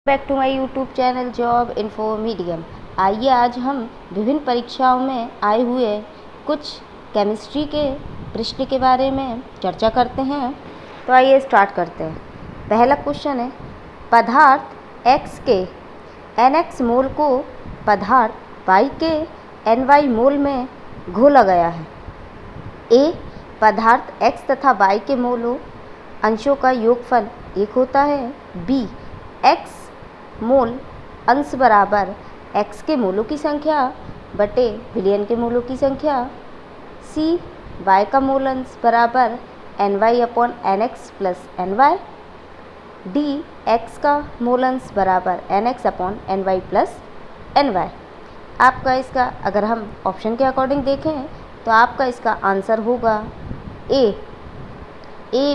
Back to my YouTube channel job info medium. आइए आज हम विभिन्न परीक्षाओं में आए हुए कुछ केमिस्ट्री के प्रश्न के बारे में चर्चा करते हैं। तो आइए स्टार्ट करते हैं। पहला क्वेश्चन है, पदार्थ X के NX मोल को पदार्थ Y के NY मोल में घोला गया है। A पदार्थ X तथा Y के मोलों अंशों का योगफल 1 होता है। B X मोल अंश बराबर X के मोलों की संख्या बटे विलयन के मोलों की संख्या। C Y का मोल अंश बराबर NY upon NX plus NY। D X का मोल अंश बराबर NX upon NY plus NY। आपका इसका अगर हम ऑप्शन के अकॉर्डिंग देखें तो आपका इसका आंसर होगा A,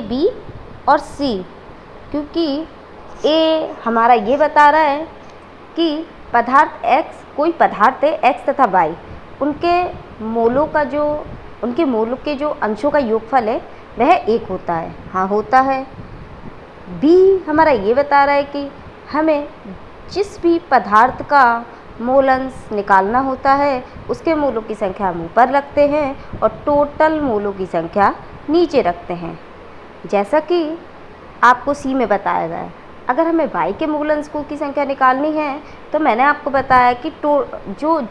B और C, क्योंकि ए हमारा ये बता रहा है कि पदार्थ X, कोई पदार्थ है X तथा Y, उनके मोलों के जो अंशों का योगफल है वह 1 होता है। हाँ, होता है। B हमारा ये बता रहा है कि हमें जिस भी पदार्थ का मोल अंश निकालना होता है उसके मोलों की संख्या हम ऊपर रखते हैं और टोटल मोलों की संख्या नीचे रखते हैं, जैसा कि आपको C में बताया गया है। अगर हमें Y के मूल अंशों की संख्या निकालनी है तो मैंने आपको बताया कि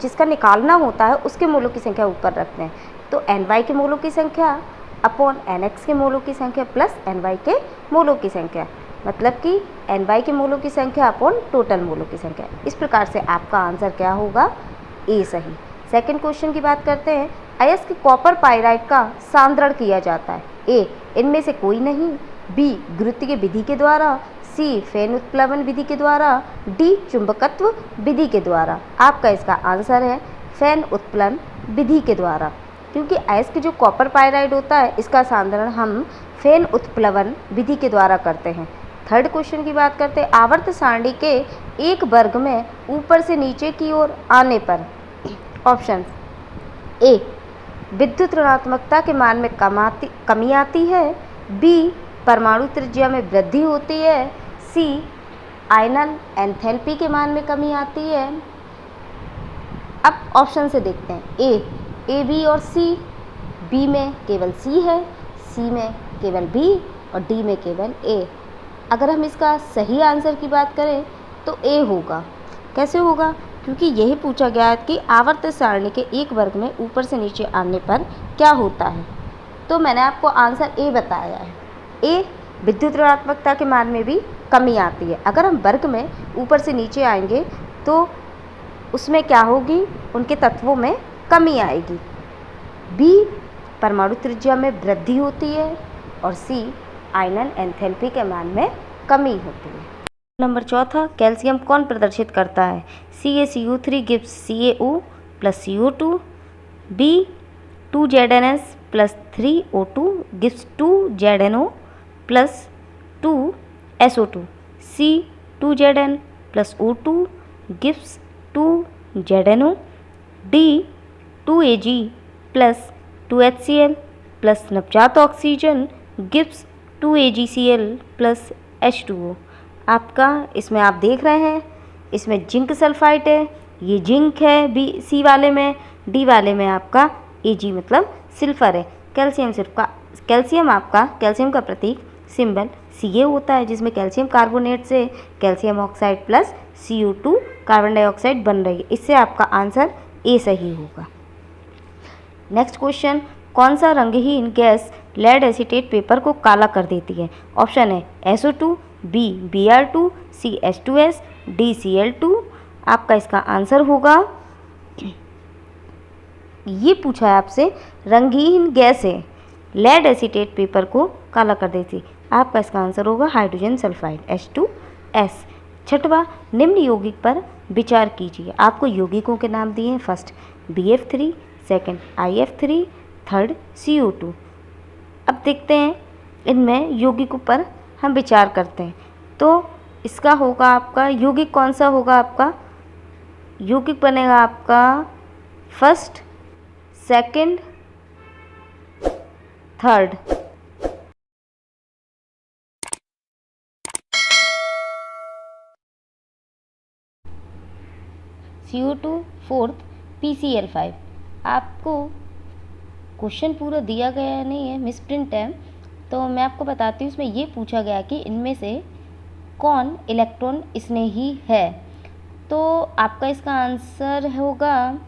जिसका निकालना होता है उसके मूलों की संख्या ऊपर रखते हैं। तो NY के मूलों की संख्या अपॉन NX के मूलों की संख्या प्लस NY के मूलों की संख्या, मतलब कि NY के मूलों की संख्या अपॉन टोटल मूलों की संख्या। इस प्रकार से आपका आंसर क्या होगा? A सही। सेकंड क्वेश्चन की बात करते हैं। अयस्क कॉपर पाइराइड का सांद्रण किया जाता है। A इनमें से कोई नहीं। B गुरुत्वीय विधि के द्वारा। C फेन उत्प्लवन विधि के द्वारा। D चुंबकत्व विधि के द्वारा। आपका इसका आंसर है फेन उत्प्लवन विधि के द्वारा, क्योंकि अयस्क जो कॉपर पाइराइड होता है इसका सांद्रण हम फेन उत्प्लवन विधि के द्वारा करते हैं। थर्ड क्वेश्चन की बात करते हैं। आवर्त सारणी के एक वर्ग में ऊपर से नीचे की ओर आने पर ऑप्शन A विद्युत ऋणात्मकता के मान में कमी आती है। B परमाणु त्रिज्या में वृद्धि होती है। C आयनन एंथैल्पी के मान में कमी आती है। अब ऑप्शन से देखते हैं। A, B और C। B में केवल C है, C में केवल B और D में केवल A। अगर हम इसका सही आंसर की बात करें तो A होगा। कैसे होगा? क्योंकि यही पूछा गया है कि आवर्त सारणी के एक वर्ग में ऊपर से नीचे आने पर क्या होता है, तो मैंने आपको आंसर A बताया है। A विद्युत ऋणात्मकता के मान में भी कमी आती है। अगर हम वर्ग में ऊपर से नीचे आएंगे तो उसमें क्या होगी? उनके तत्वों में कमी आएगी। B परमाणु त्रिज्या में वृद्धि होती है और C आयनन एंथैल्पी के मान में कमी होती है। नंबर चौथा, कैल्शियम कौन प्रदर्शित करता है? CaCO3 gives CaO plus CO2। B 2ZnS plus 3O2 gives 2ZnO plus 2SO2। C 2Zn plus O2 gives 2ZnO। D 2Ag plus 2HCl plus नवजात oxygen gives 2AgCl plus H2O। आपका इसमें आप देख रहे हैं, इसमें जिंक सल्फाइड है, ये जिंक है C वाले में, D वाले में आपका Ag मतलब सिल्फर है। कैल्शियम का प्रतीक सिंबल Ca होता है, जिसमें कैल्शियम कार्बोनेट से calcium oxide plus CO2 carbon dioxide बन रही है। इससे आपका आंसर A सही होगा। नेक्स्ट क्वेश्चन, कौन सा रंगहीन गैस लेड एसीटेट पेपर को काला कर देती है? ऑप्शन है SO2, B Br2, C H2S, D Cl2। आपका इसका आंसर होगा, ये पूछा है आपसे, रंगहीन गैस है लेड एसीटेट पेपर को काला कर देती। आपका इसका आंसर होगा हाइड्रोजन सल्फाइड H2S। छठवां, निम्न यौगिक पर विचार कीजिए। आपको यौगिकों के नाम दिए हैं। First BF3, second IF3, third CO2। अब देखते हैं इनमें यौगिकों पर हम विचार करते हैं। तो इसका होगा आपका यौगिक कौन सा होगा? आपका यौगिक बनेगा आपका first, second, third. CO2, fourth PCl5। आपको क्वेश्चन पूरा दिया गया नहीं है, मिसप्रिंट है, तो मैं आपको बताती हूँ। इसमें ये पूछा गया कि इनमें से कौन इलेक्ट्रॉन स्नेही है, तो आपका इसका आंसर होगा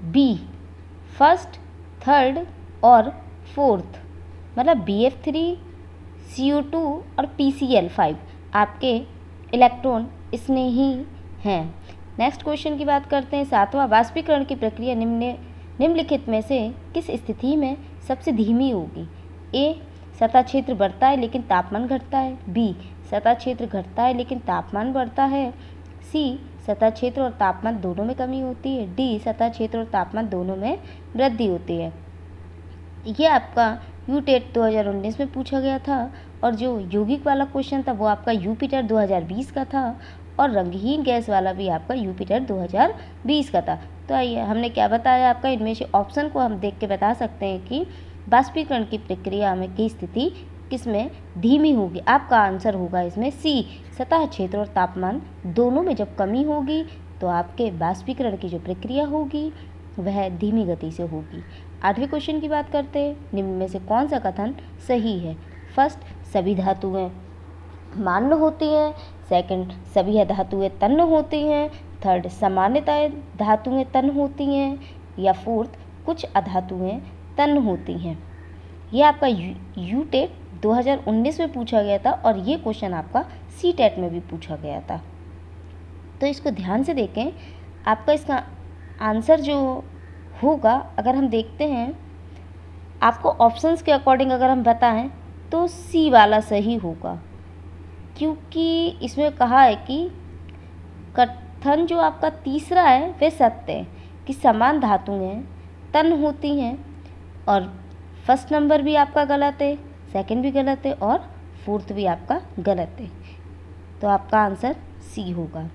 बी, फर्स्ट, थर्ड और फोर्थ, मतलब BF3, CO2 और PCl5 आपके इलेक्ट्रॉन स्नेही हैं। नेक्स्ट क्वेश्चन की बात करते हैं। सातवां, वाष्पीकरण की प्रक्रिया निम्नलिखित में से किस स्थिति में सबसे धीमी होगी? ए, सतह क्षेत्र बढ़ता है लेकिन तापमान घटता है। बी, सतह क्षेत्र घटता है लेकिन तापमान बढ़ता है। सी, सतह क्षेत्र और तापमान दोनों में कमी होती है। डी, सतह क्षेत्र और तापमान दोनों में वृद्धि होती है। ये आपका यूटेट 2019 में पूछा गया था, और जो यौगिक वाला क्वेश्चन था वो आपका यूपिटर 2020 का था, और रंगहीन गैस वाला भी आपका यूपिटर 2020 का था। तो आइए, हमने क्या बताया आपका, इनमें से ऑप्शन को हम देख के बता सकते हैं कि वाष्पीकरण की प्रक्रिया में की स्थिति किसमें धीमी होगी। आपका आंसर होगा इसमें सी, सतह क्षेत्र और तापमान दोनों में जब कमी होगी तो आपके वाष्पीकरण की जो प्रक्रिया होगी वह धीमी गति से होगी। आठवें क्वेश्चन की बात करते हैं। निम्न में से कौन सा कथन सही है? फर्स्ट, सभी धातुएं मान्य होती हैं। सेकंड, सभी धातुएं तन्य होती हैं। थर्ड, सामान्यतः धातुएं तन्य होती हैं। या फोर्थ, कुछ अधातुएं तन्य होती हैं। ये आपका यूटेट 2019 में पूछा गया था, और ये क्वेश्चन आपका सीटेट में भी पूछा गया था। तो इसको ध्यान से देखें। आपका इसका आंसर जो होगा, अगर हम देखते हैं आपको ऑप्शंस के अकॉर्डिंग अगर हम बताएं तो सी वाला सही होगा, क्योंकि इसमें कहा है कि कथन जो आपका तीसरा है वह सत्य है कि समान धातुएं तन्य होती हैं, और फर्स्ट नंबर भी आपका गलत है, सेकंड भी गलत है, और फोर्थ भी आपका गलत है। तो आपका आंसर सी होगा।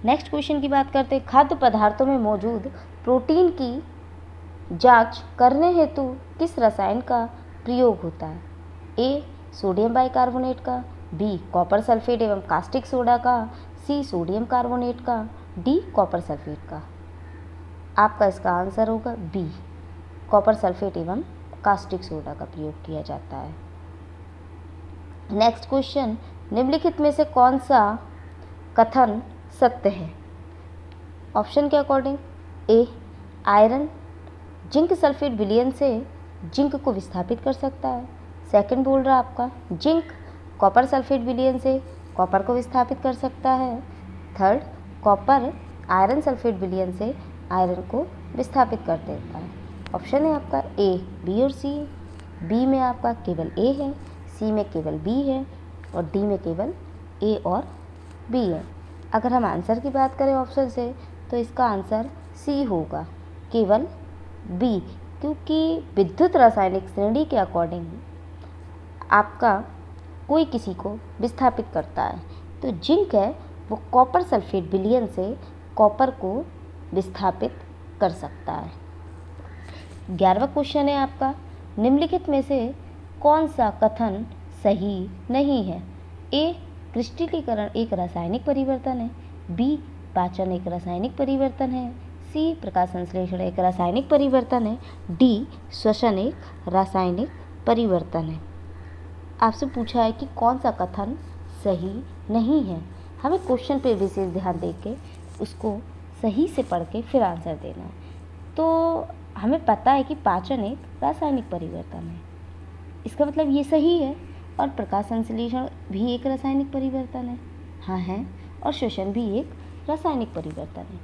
नेक्स्ट क्वेश्चन की बात करते हैं। खाद्य पदार्थों में मौजूद प्रोटीन की जांच करने हेतु किस रसायन का प्रयोग होता है? ए, सोडियम बाइकार्बोनेट का। बी, कॉपर सल्फेट एवं कास्टिक सोडा का। सी, सोडियम कार्बोनेट का। डी, कॉपर सल्फेट का। आपका इसका आंसर होगा बी, कॉपर सल्फेट एवं कास्टिक सोडा का प्रयोग किया जाता है। नेक्स्ट क्वेश्चन, निम्नलिखित में से कौन सा कथन सत्य है? ऑप्शन के अकॉर्डिंग ए, आयरन जिंक सल्फेट विलयन से जिंक को विस्थापित कर सकता है। सेकंड बोल रहा आपका जिंक कॉपर सल्फेट विलयन से कॉपर को विस्थापित कर सकता है। थर्ड, कॉपर आयरन सल्फेट विलयन से आयरन को विस्थापित कर देता है। ऑप्शन है आपका ए, बी और सी। बी में आपका केवल ए है, सी में केवल बी है, और डी में केवल ए और बी है। अगर हम आंसर की बात करें ऑप्शन से, तो इसका आंसर सी होगा, केवल बी, क्योंकि विद्युत रासायनिक श्रेणी के अकॉर्डिंग आपका कोई किसी को विस्थापित करता है। तो जिंक है वो कॉपर सल्फेट विलयन से कॉपर को विस्थापित कर सकता है। 11वां क्वेश्चन है आपका, निम्नलिखित में से कौन सा कथन सही नहीं है? ए, क्रिस्टलीकरण एक रासायनिक परिवर्तन है। बी, पाचन एक रासायनिक परिवर्तन है। सी, प्रकाश संश्लेषण एक रासायनिक परिवर्तन है। डी, श्वसन एक रासायनिक परिवर्तन है। आपसे पूछा है कि कौन सा कथन सही नहीं है। हमें क्वेश्चन पे विशेष ध्यान देके उसको सही से पढ़ के फिर आंसर देना है। तो हमें पता है कि पाचन एक रासायनिक परिवर्तन है, इसका मतलब ये सही है। और प्रकाश संश्लेषण भी एक रासायनिक परिवर्तन है, हाँ है। और श्वसन भी एक रासायनिक परिवर्तन है।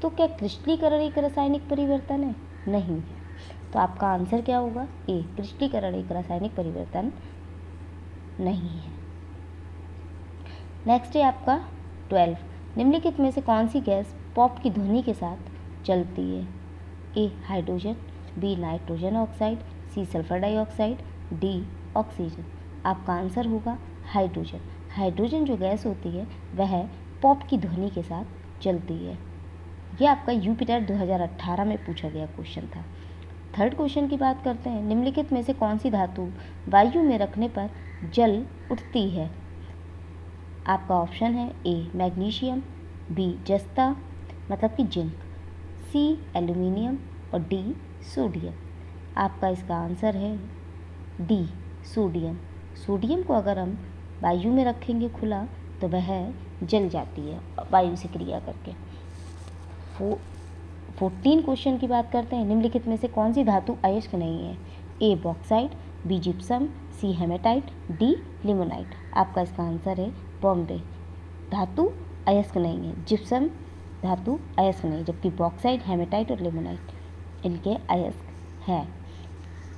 तो क्या क्रिस्टलीकरण एक रासायनिक परिवर्तन है? नहीं है। तो आपका आंसर क्या होगा? ए, क्रिस्टलीकरण एक रासायनिक परिवर्तन नहीं है। नेक्स्ट है आपका 12, निम्नलिखित में से कौन सी गैस पॉप की ध्वनि के साथ चलती है? A, hydrogen. B, nitrogen oxide. C, sulphur dioxide. D, oxygen. आपका आंसर होगा हाइड्रोजन। हाइड्रोजन जो गैस होती है वह पॉप की ध्वनि के साथ चलती है। यह आपका यूपिटर 2018 में पूछा गया क्वेश्चन था। थर्ड क्वेश्चन की बात करते हैं, निम्नलिखित में से कौन सी धातु वायु में रखने पर जल उठती है? आपका ऑप्शन है ए, मैग्नीशियम। बी जस्ता मतलब कि जिंक, सी एल्यूमिनियम और डी सोडियम। आपका इसका आंसर है डी सोडियम। सोडियम को अगर हम वायु में रखेंगे खुला तो वह जल जाती है वायु से क्रिया करके। 14 क्वेश्चन की बात करते हैं। निम्नलिखित में से कौन सी धातु अयस्क नहीं है? ए बॉक्साइट, बी जिप्सम, सी हेमेटाइट, डी लिमोनाइट। आपका इसका आंसर है बॉम्बे। धातु अयस्क नहीं है, जिप्सम धातु अयस्क नहीं, जबकि बॉक्साइट, हेमेटाइट और लिमोनाइट इनके अयस्क है।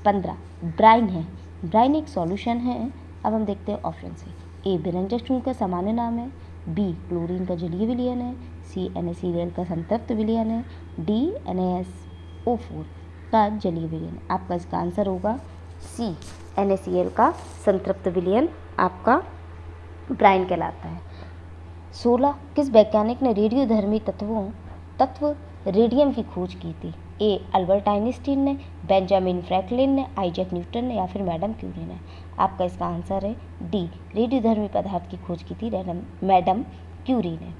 15 ब्राइन है। ब्राइन एक सॉल्यूशन है। अब हम देखते हैं ऑप्शन से। ए विरंजक चूर्ण का सामान्य नाम है, बी क्लोरीन का जलीय विलयन है, सी NaCl का संतृप्त विलयन है, डी NaSO4 का जलीय विलयन। आपका इसका आंसर होगा सी NaCl का संतृप्त विलयन आपका ब्राइन कहलाता है। 16 किस वैज्ञानिक ने रेडियोधर्मी तत्व रेडियम की खोज की थी? ए अल्बर्ट आइंस्टीन ने, बेंजामिन फ्रैंकलिन ने, आइजैक न्यूटन ने या फिर मैडम क्यूरी ने। आपका इसका आंसर है डी रेडियोधर्मी पदार्थ की खोज की थी मैडम क्यूरी ने।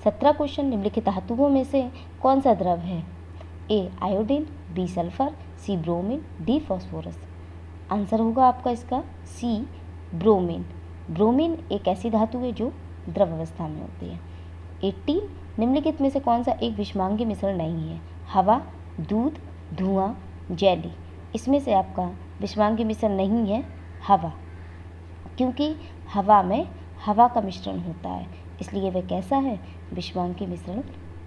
17 क्वेश्चन। निम्नलिखित धातुओं में से कौन सा द्रव है? A iodine, B sulphur, C bromine, D phosphorus. Answer होगा आपका इसका सी ब्रोमीन। ब्रोमीन एक ऐसी धातु है जो द्रव अवस्था में होती है। 18 निम्नलिखित में से कौन सा एक विषमांगी मिश्रण नहीं है? हवा, दूध, धुआं, जेली। इसमें से आपका विषमांगी मिश्रण नहीं है हवा, क्योंकि हवा में हवा का मिश्रण होता है, इसलिए वह कैसा है? विषमांगी मिश्रण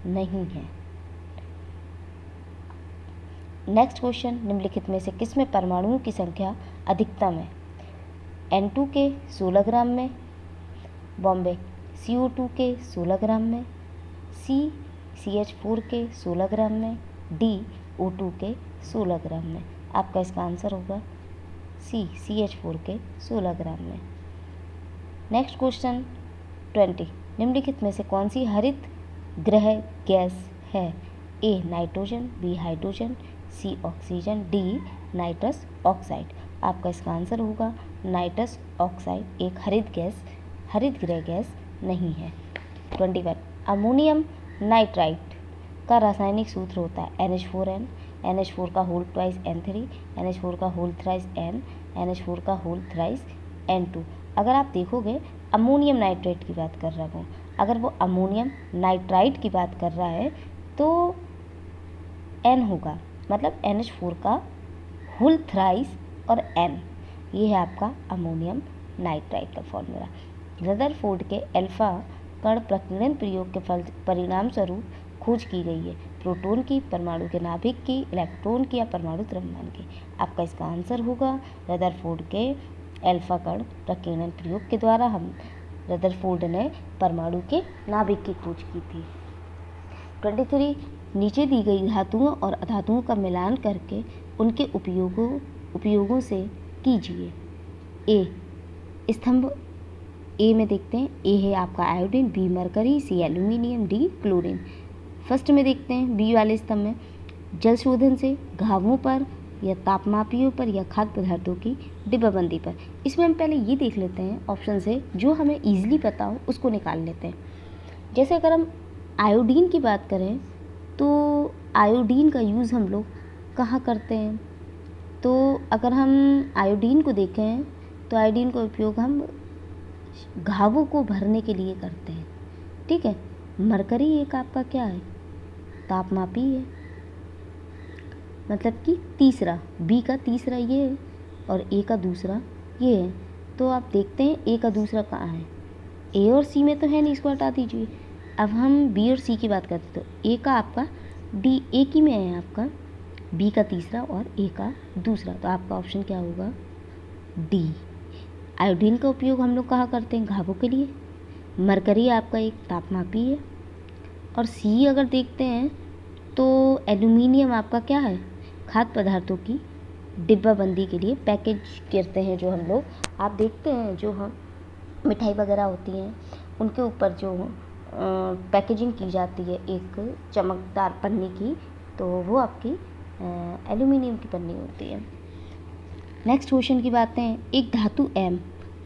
नहीं है। Next question. निम्नलिखित में से किसमें परमाणुओं की संख्या अधिकतम है? N2 के 16 ग्राम में, बॉम्बे CO2 के 16 ग्राम में, सी CH4 के 16 ग्राम में, डी O2 के 16 ग्राम में। आपका इसका आंसर होगा सी CH4 के 16 ग्राम में। नेक्स्ट क्वेश्चन 20 निम्नलिखित में से कौन सी हरित गृह गैस है? A nitrogen, B hydrogen, C oxygen, D nitrous oxide. आपका इसका आंसर होगा नाइट्रस ऑक्साइड एक हरित गृह गैस नहीं है। 21 अमोनियम नाइट्राइट का रासायनिक सूत्र होता है NH4N, NH4 का होल ट्वाइस N3, NH4 का होल थ्राइस N, NH4 का होल थ्राइस N2। अगर आप देखोगे अमोनियम नाइट्राइट की बात कर रहा हूँ, अगर वो अमोनियम नाइट्राइट की बात कर रहा है तो N होगा, मतलब NH4 का होल थ्राइस और N, ये है आपका अमोनियम नाइट्राइट का फॉर्मूला। रदरफोर्ड के अल्फा कण प्रकीर्णन प्रयोग के परिणाम स्वरूप खोज की गई है। प्रोटॉन की, परमाणु के नाभिक की, इलेक्ट्रॉन की या परमाणु द्रव्यमान की। आपका इसका आंसर होगा रदरफोर्ड के अल्फा कण प्रकीर्णन प्रयोग के द्वारा रदरफोर्ड ने परमाणु के नाभिक की खोज की थी। 23 नीचे दी गई धातुओं और अधातुओं का मिलान करके उनके उपयोगों से कीजिए। ए स्तंभ ए में देखते हैं, ए है आपका आयोडीन, बी मरकरी, सी एल्यूमिनियम, डी क्लोरीन। फर्स्ट में देखते हैं बी वाले स्तंभ में, जल शोधन से घावों पर या तापमापियों पर या खाद्य पदार्थों की डिब्बाबंदी पर। इसमें हम पहले ये देख लेते हैं ऑप्शन से, जो हमें ईजिली पता हो उसको निकाल लेते हैं। जैसे अगर हम आयोडीन की बात करें तो आयोडीन का यूज़ हम लोग कहाँ करते हैं? तो अगर हम आयोडीन को देखें तो आयोडीन का उपयोग हम घावों को भरने के लिए करते हैं, ठीक है। मरकरी एक आपका क्या है? तापमापी है, मतलब कि तीसरा, बी का तीसरा ये है और ए का दूसरा ये है। तो आप देखते हैं ए का दूसरा कहाँ है? ए और सी में तो है नहीं, इसको हटा दीजिए। अब हम बी और सी की बात करते तो ए का आपका डी एक ही में है आपका, बी का तीसरा और ए का दूसरा। तो आपका ऑप्शन क्या होगा? डी। आयोडीन का उपयोग हम लोग कहाँ करते हैं? घावों के लिए। मरकरी आपका एक तापमापी है। और सी अगर देखते हैं तो एल्यूमिनियम आपका क्या है? खाद्य पदार्थों की डिब्बाबंदी के लिए पैकेज करते हैं जो हम लोग। आप देखते हैं जो हम मिठाई वगैरह होती हैं उनके ऊपर जो पैकेजिंग की जाती है एक चमकदार पन्नी की, तो वो आपकी एल्यूमिनियम की पन्नी होती है। नेक्स्ट क्वेश्चन की बात है, एक धातु एम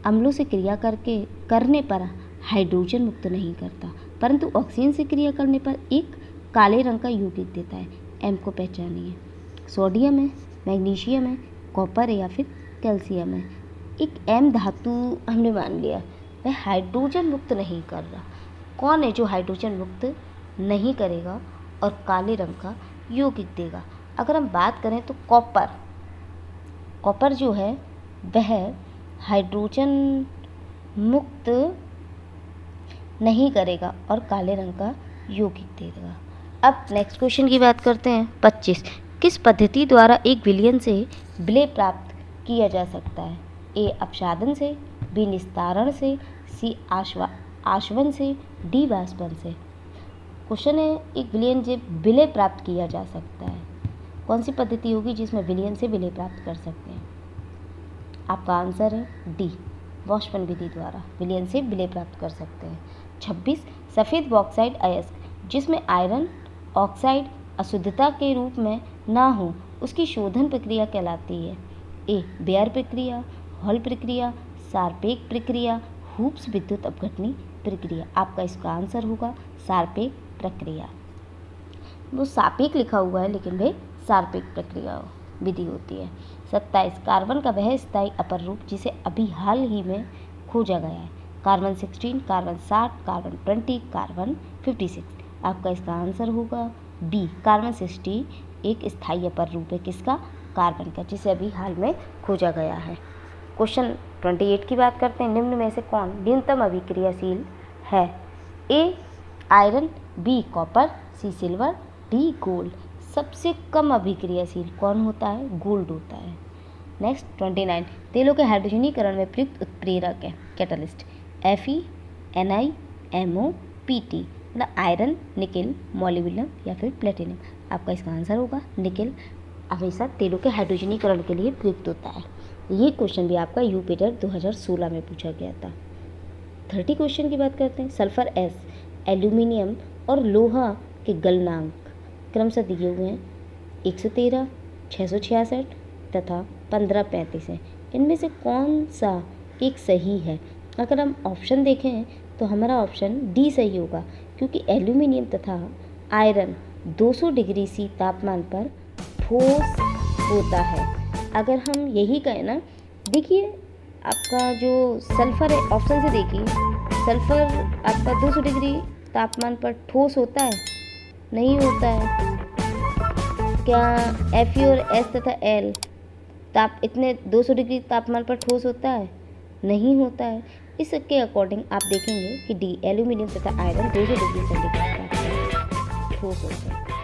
अम्लों से क्रिया करने पर हाइड्रोजन मुक्त नहीं करता परंतु ऑक्सीजन से क्रिया करने पर एक काले रंग का यौगिक देता है। एम को पहचानिए। सोडियम है, मैग्नीशियम है, कॉपर है या फिर कैल्शियम है। एक एम धातु हमने मान लिया, वह हाइड्रोजन मुक्त नहीं कर रहा। कौन है जो हाइड्रोजन मुक्त नहीं करेगा और काले रंग का यौगिक देगा? अगर हम बात करें तो कॉपर जो है वह हाइड्रोजन मुक्त नहीं करेगा और काले रंग का यौगिक देगा। अब नेक्स्ट क्वेश्चन की बात करते हैं। 25 किस पद्धति द्वारा एक विलयन से विलय प्राप्त किया जा सकता है? ए अपसादन से, बी निस्तारण से, सी आशवन से, डी वाष्पन से। क्वेश्चन है एक विलयन से विलय प्राप्त किया जा सकता है, कौन सी पद्धति होगी जिसमें विलयन से विलय प्राप्त कर सकते हैं? आपका आंसर है डी, वाष्पन विधि द्वारा विलयन से विलय प्राप्त कर सकते हैं। 26 सफ़ेद बॉक्साइड अयस्क जिसमें आयरन ऑक्साइड अशुद्धता के रूप में ना हो उसकी शोधन प्रक्रिया कहलाती है? ए बेयर प्रक्रिया, हॉल प्रक्रिया, शार्पेक प्रक्रिया, हुप्स विद्युत अपघटनी प्रक्रिया। आपका इसका आंसर होगा शार्पेक प्रक्रिया। वो सापेक लिखा हुआ है लेकिन वे शार्पेक प्रक्रिया विधि होती है। 27 कार्बन का वह स्थायी अपर रूप जिसे अभी हाल ही में खोजा गया है? Carbon 16, carbon 60, carbon 20, carbon 56। आपका इसका आंसर होगा बी, कार्बन 60 एक स्थायी अपर रूप है किसका? कार्बन का, जिसे अभी हाल में खोजा गया है। क्वेश्चन 28 की बात करते हैं। निम्न में से कौन न्यूनतम अभिक्रियाशील है? ए आयरन, बी कॉपर, सी सिल्वर, डी गोल्ड। सबसे कम अभिक्रियाशील कौन होता है? गोल्ड होता है। नेक्स्ट 29 तेलों के हाइड्रोजनीकरण में प्रयुक्त उत्प्रेरक है catalyst? Fe, Ni, MO, Pt। मतलब आयरन, निकेल, मोलिब्डेनम या फिर प्लेटिनम। आपका इसका आंसर होगा निकेल हमेशा तेलों के हाइड्रोजनीकरण के लिए प्रयुक्त होता है। ये क्वेश्चन भी आपका यूपीटर 2016 में पूछा गया था। 30 क्वेश्चन की बात करते हैं। सल्फर एस, एल्यूमिनियम और लोहा के गलनांक क्रमशः दिए हुए हैं 113, 666 तथा 1535 है। इनमें से कौन सा एक सही है? अगर हम ऑप्शन देखें तो हमारा ऑप्शन डी सही होगा, क्योंकि एल्यूमिनियम तथा आयरन 200 डिग्री सी तापमान पर ठोस होता है। अगर हम यही कहें ना, देखिए आपका जो सल्फर है, ऑप्शन से देखिए, सल्फर आपका 200 डिग्री तापमान पर ठोस होता है? नहीं होता है। क्या Fe और S तथा L इतने 200 डिग्री तापमान पर ठोस होता है? नहीं होता है। इसके अकॉर्डिंग आप देखेंगे कि डी एल्यूमिनियम तथा आयरन 200 डिग्री सेंटीग्रेड पर ठोस होते हैं।